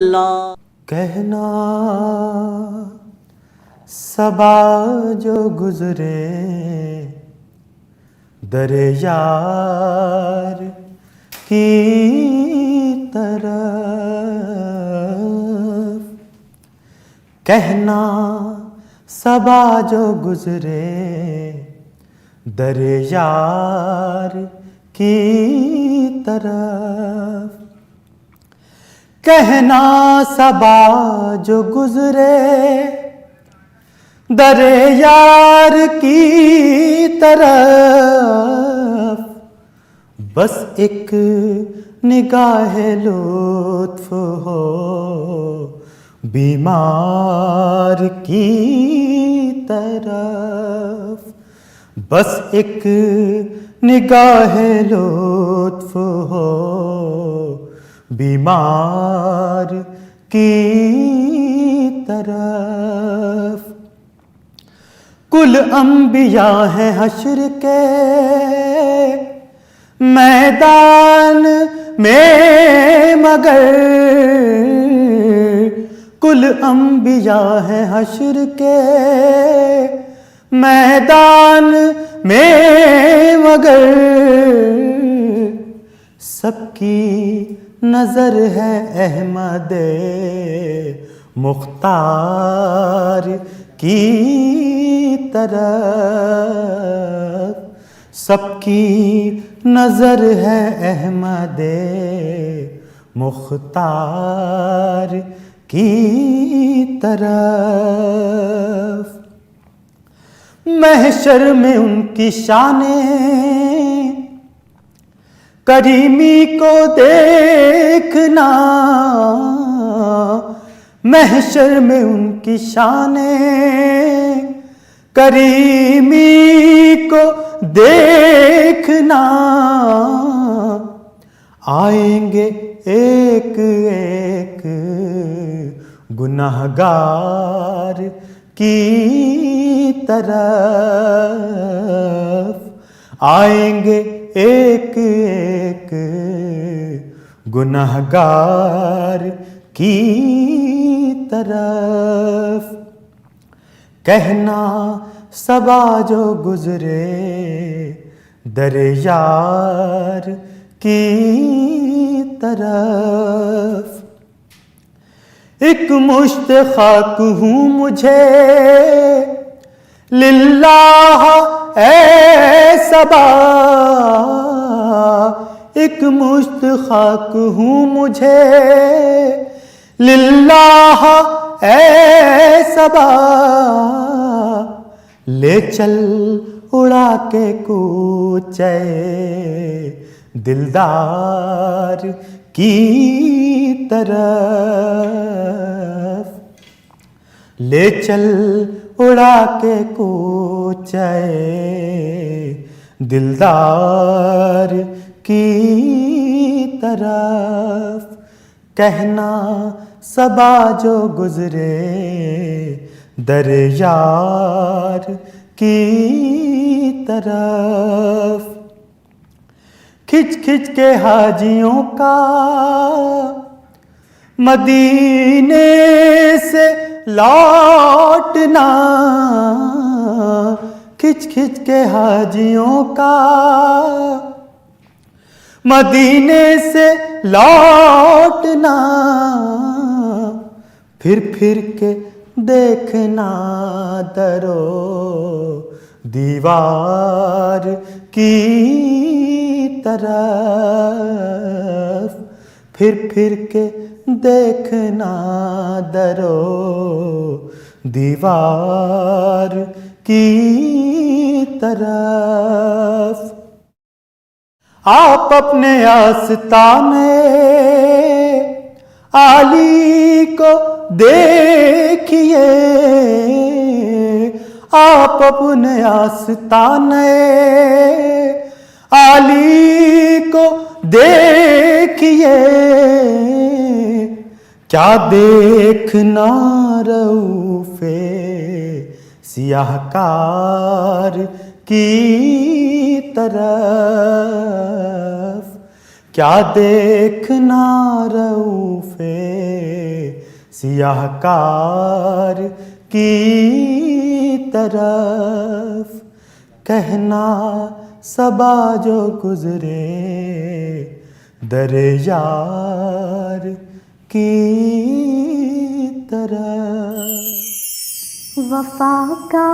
अल्लाह। कहना सबा जो गुजरे दरे यार की तरफ, कहना सबा जो गुजरे दरे यार की तरफ, कहना सबा जो गुजरे दरे यार की तरफ, बस एक निगाह लुत्फ हो बीमार की तरफ, बस एक निगाह लुत्फ हो बीमार की तरफ। कुल अंबिया है हश्र के मैदान में, मगर कुल अंबिया है हश्र के मैदान में, मगर सबकी नजर है अहमद मुख्तार की तरफ, सबकी नजर है अहमद मुख्तार की तरफ। महशर में उनकी शाने करीमी को देखना, महशर में उनकी शाने करीमी को देखना, आएंगे एक एक गुनाहगार की तरफ, आएंगे एक एक गुनाहगार की तरफ, कहना सबा जो गुजरे दरे यार की तरफ। एक मुश्त खाक हूँ मुझे लिल्लाह ए सबा, एक मुश्त खाक हूँ मुझे लिल्लाह ए सबा, ले चल उड़ा के कूचे दिलदार की तरफ, ले चल उड़ा के कूचे दिलदार की तरफ, कहना सबा जो गुजरे दरे यार की तरफ। खिंच खिंच के हाजियों का मदीने से लौटना, खिंच खिंच के हाजियों का मदीने से लौटना, फिर फिर के देखना दरो दीवार की तरफ, फिर फिर के देखना दरो दीवार की तरफ। आप अपने आस्ताने आली को देखिए, आप अपने आस्ताने आली को देखिए, क्या देखना रऊफ़े सियाहकार की तरफ, क्या देखना रऊफ़े सियाहकार की तरफ, कहना सबा जो गुजरे दरे यार की तरफ। वफा का